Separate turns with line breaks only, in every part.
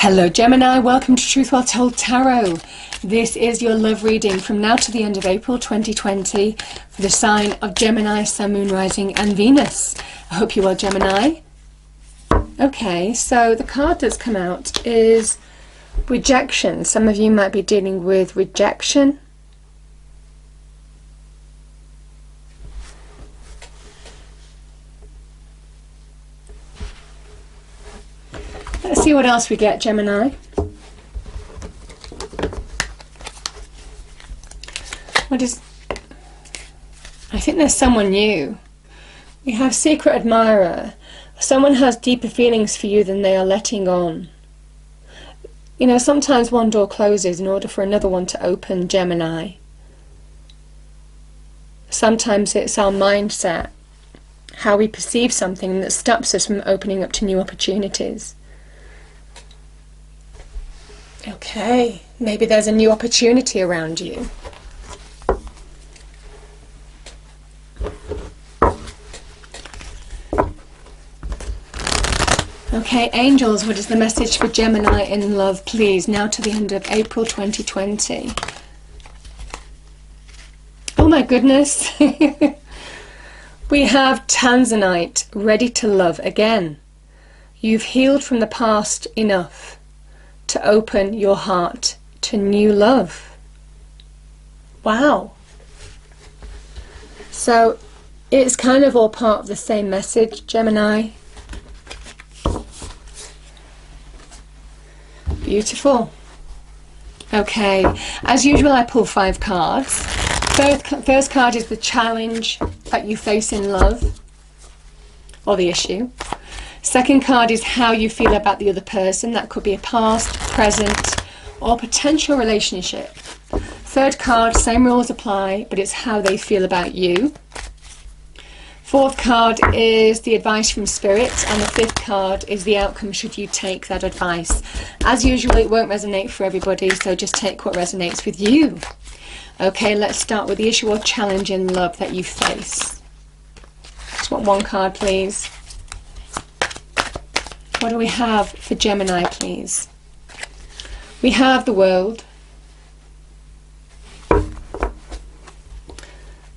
Hello Gemini, welcome to Truth Well Told Tarot. This is your love reading from now to the end of April 2020 for the sign of Gemini, Sun, Moon, Rising and Venus. I hope you're well, Gemini. Okay, so the card that's come out is rejection. Some of you might be dealing with rejection. Let's see what else we get, Gemini. I think there's someone new. We have secret admirer. Someone has deeper feelings for you than they are letting on. You know, sometimes one door closes in order for another one to open, Gemini. Sometimes it's our mindset, how we perceive something that stops us from opening up to new opportunities. Okay, maybe there's a new opportunity around you. Okay, angels, what is the message for Gemini in love, please, now to the end of April 2020? Oh my goodness. We have Tanzanite, ready to love again. You've healed from the past enough to open your heart to new love. Wow. So it's kind of all part of the same message, Gemini. Beautiful. Okay, as usual I pull 5 cards. First card is the challenge that you face in love, or the issue. Second card is how you feel about the other person. That could be a past, present, or potential relationship. Third card, same rules apply, but it's how they feel about you. Fourth card is the advice from Spirit, and the fifth card is the outcome should you take that advice. As usual, it won't resonate for everybody, so just take what resonates with you. Okay, let's start with the issue or challenge in love that you face. Just want one card, please. What do we have for Gemini, please? We have the World.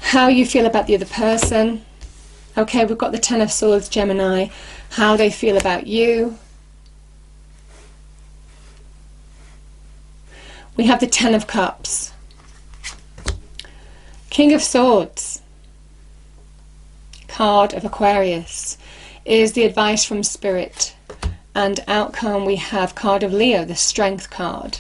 How you feel about the other person. Okay, we've got the Ten of Swords, Gemini. How they feel about you. We have the Ten of Cups. King of Swords. Card of Aquarius is the advice from Spirit. And outcome we have card of Leo, the Strength card.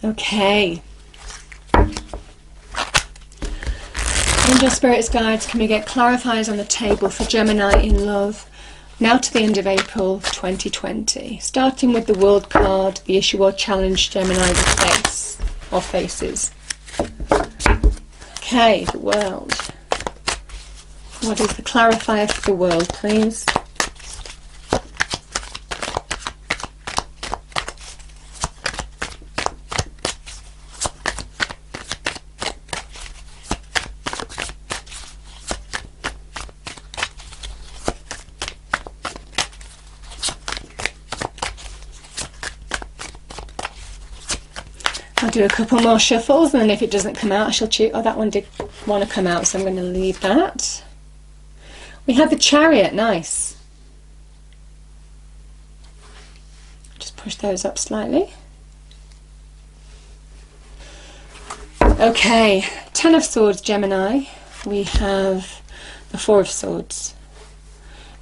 Okay. Angel Spirits, Guides, can we get clarifiers on the table for Gemini in love now to the end of April 2020? Starting with the World card, the issue or challenge Gemini will face, or faces. Okay, the World. What is the clarifier for the World, please? I'll do a couple more shuffles, and then if it doesn't come out I shall choose. Oh, that one did want to come out, so I'm going to leave that. We have the Chariot, nice. Just push those up slightly. Okay, Ten of Swords, Gemini. We have the Four of Swords.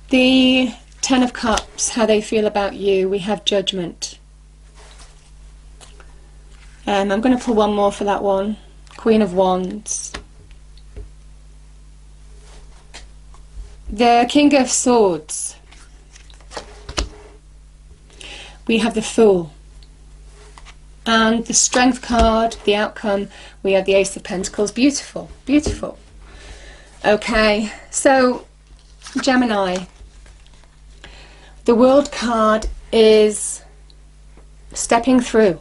The Ten of Cups, how they feel about you. We have Judgment. I'm going to pull one more for that one. Queen of Wands. The King of Swords. We have the Fool. And the Strength card, the outcome, we have the Ace of Pentacles. Beautiful, beautiful. Okay, so Gemini. The World card is stepping through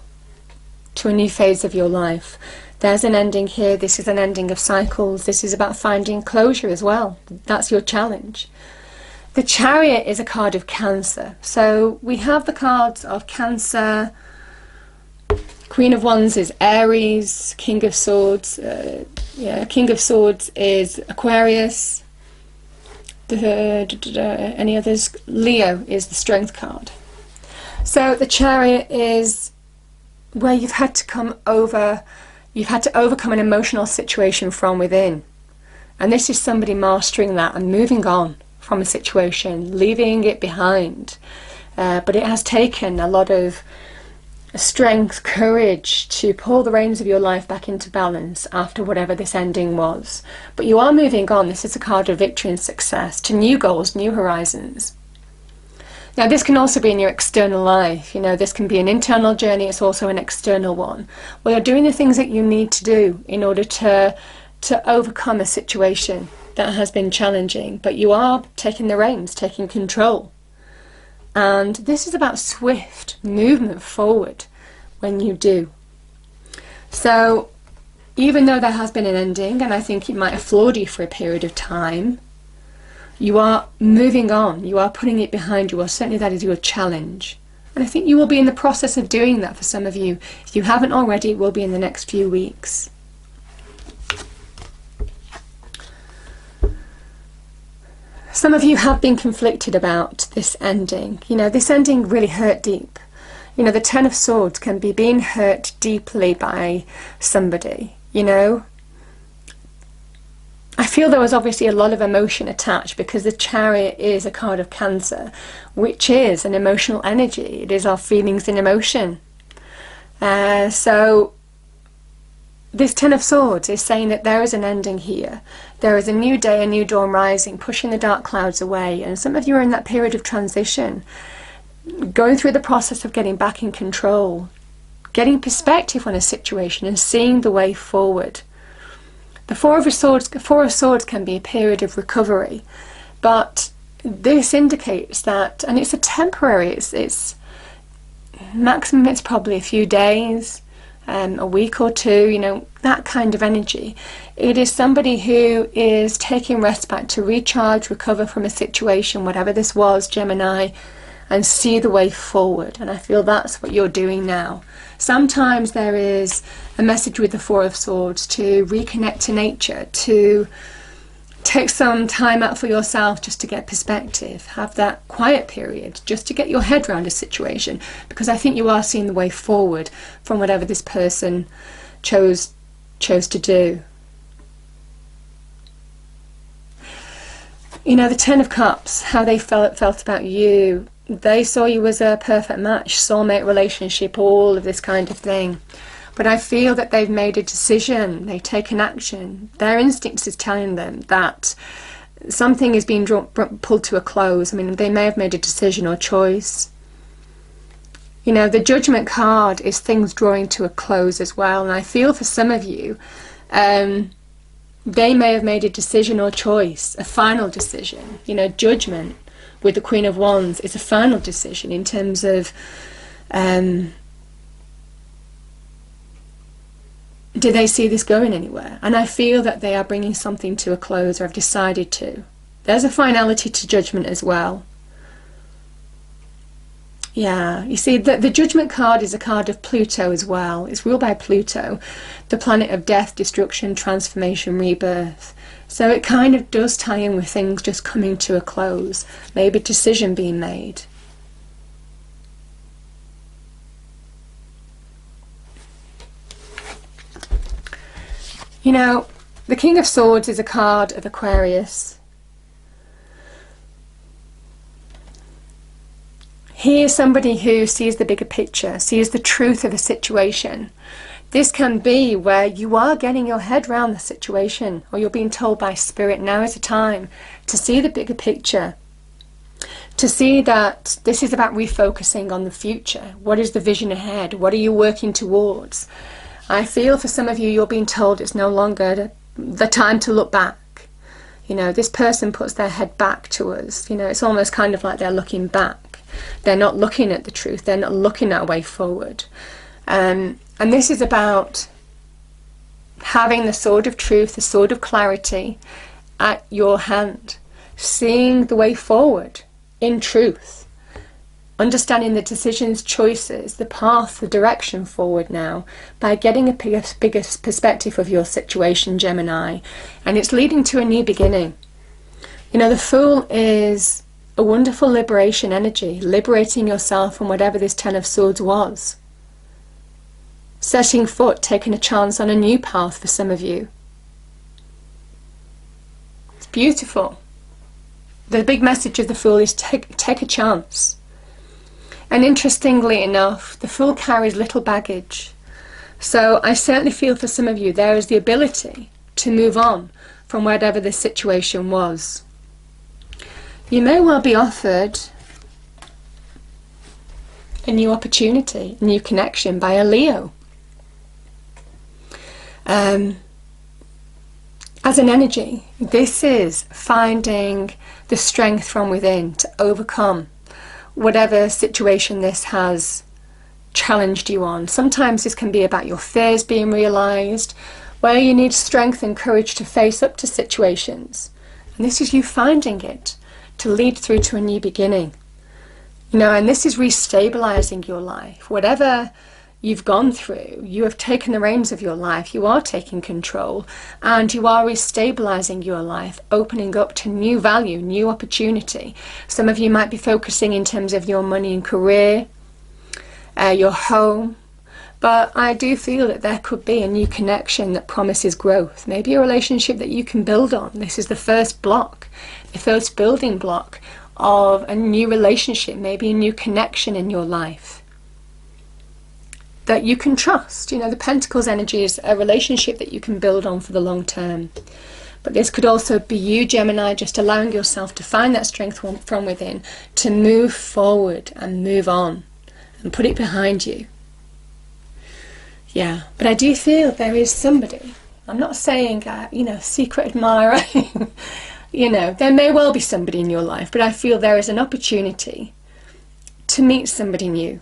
to a new phase of your life. There's an ending here. This is an ending of cycles. This is about finding closure as well. That's your challenge. The Chariot is a card of Cancer. So we have the cards of Cancer. Queen of Wands is Aries. King of Swords, King of Swords is Aquarius. Any others? Leo is the Strength card. So the Chariot is where you've had to overcome an emotional situation from within. And this is somebody mastering that and moving on from a situation, leaving it behind. But it has taken a lot of strength, courage to pull the reins of your life back into balance after whatever this ending was. But you are moving on. This is a card of victory and success to new goals, new horizons. Now this can also be in your external life. This can be an internal journey, it's also an external one, where you're doing the things that you need to do in order to overcome a situation that has been challenging, but you are taking the reins, taking control. And this is about swift movement forward when you do. So even though there has been an ending, and I think it might have floored you for a period of time, you are moving on, you are putting it behind you, or certainly that is your challenge. And I think you will be in the process of doing that for some of you. If you haven't already, it will be in the next few weeks. Some of you have been conflicted about this ending. This ending really hurt deep. The Ten of Swords can be being hurt deeply by somebody, I feel there was obviously a lot of emotion attached because the Chariot is a card of Cancer, which is an emotional energy. It is our feelings and emotion. So this Ten of Swords is saying that there is an ending here. There is a new day, a new dawn rising, pushing the dark clouds away. And some of you are in that period of transition, going through the process of getting back in control, getting perspective on a situation and seeing the way forward. The Four of Swords can be a period of recovery, but this indicates that, and it's a temporary, it's maximum, it's probably a few days, a week or two, that kind of energy. It is somebody who is taking respite to recharge, recover from a situation, whatever this was, Gemini, and see the way forward. And I feel that's what you're doing now. Sometimes there is a message with the Four of Swords to reconnect to nature, to take some time out for yourself just to get perspective, have that quiet period just to get your head around a situation, because I think you are seeing the way forward from whatever this person chose to do. The Ten of Cups, how they felt about you. They saw you as a perfect match, soulmate relationship, all of this kind of thing. But I feel that they've made a decision, they've taken action. Their instincts is telling them that something is being pulled to a close. They may have made a decision or choice. The Judgment card is things drawing to a close as well. And I feel for some of you, they may have made a decision or choice, a final decision. Judgment with the Queen of Wands is a final decision in terms of do they see this going anywhere? And I feel that they are bringing something to a close, or have decided to. There's a finality to Judgment as well. Yeah, you see, the Judgment card is a card of Pluto as well. It's ruled by Pluto, the planet of death, destruction, transformation, rebirth. So it kind of does tie in with things just coming to a close, maybe a decision being made. The King of Swords is a card of Aquarius. He is somebody who sees the bigger picture, sees the truth of a situation. This can be where you are getting your head around the situation, or you're being told by Spirit, now is the time to see the bigger picture, to see that this is about refocusing on the future. What is the vision ahead? What are you working towards? I feel for some of you, you're being told it's no longer the time to look back. This person puts their head back to us. It's almost kind of like they're looking back. They're not looking at the truth. They're not looking at a way forward. And this is about having the sword of truth, the sword of clarity at your hand, seeing the way forward in truth, understanding the decisions, choices, the path, the direction forward now by getting a bigger perspective of your situation, Gemini, and it's leading to a new beginning. You know, the Fool is a wonderful liberation energy, liberating yourself from whatever this Ten of Swords was. Setting foot, taking a chance on a new path for some of you. It's beautiful. The big message of the Fool is take a chance. And interestingly enough, the Fool carries little baggage. So I certainly feel for some of you there is the ability to move on from whatever this situation was. You may well be offered a new opportunity, a new connection by a Leo. As an energy, this is finding the strength from within to overcome whatever situation this has challenged you on. Sometimes this can be about your fears being realized, where you need strength and courage to face up to situations. And this is you finding it to lead through to a new beginning. You know, and this is restabilizing your life. Whatever you've gone through, you have taken the reins of your life, you are taking control, and you are restabilizing your life, opening up to new value, new opportunity. Some of you might be focusing in terms of your money and career, your home, but I do feel that there could be a new connection that promises growth, maybe a relationship that you can build on. This is the first block, the first building block of a new relationship, maybe a new connection in your life that you can trust. You know, the Pentacles energy is a relationship that you can build on for the long term. But this could also be you, Gemini, just allowing yourself to find that strength from within, to move forward and move on and put it behind you. Yeah, but I do feel there is somebody, I'm not saying, you know, secret admirer, you know, there may well be somebody in your life, but I feel there is an opportunity to meet somebody new,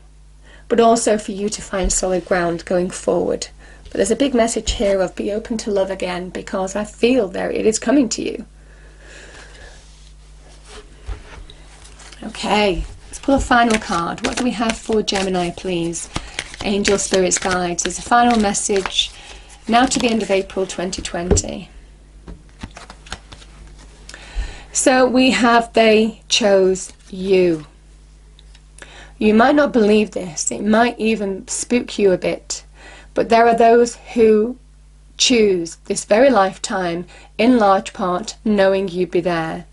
but also for you to find solid ground going forward. But there's a big message here of be open to love again, because I feel there it is coming to you. Okay, let's pull a final card. What do we have for Gemini, please? Angel, spirits, guides. There's a final message now to the end of April 2020. So we have they chose you. You might not believe this, it might even spook you a bit, but there are those who choose this very lifetime, in large part knowing you'd be there.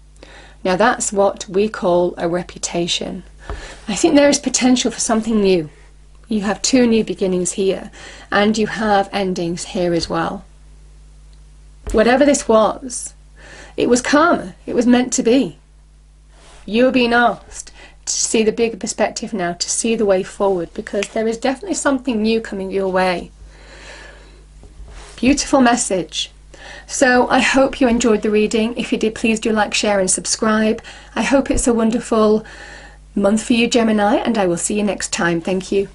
Now that's what we call a reputation. I think there is potential for something new. You have two new beginnings here, and you have endings here as well. Whatever this was, it was karma, it was meant to be. You're being asked to see the bigger perspective now, to see the way forward, because there is definitely something new coming your way. Beautiful message. So I hope you enjoyed the reading. If you did, please do like, share and subscribe. I hope it's a wonderful month for you, Gemini, and I will see you next time. Thank you.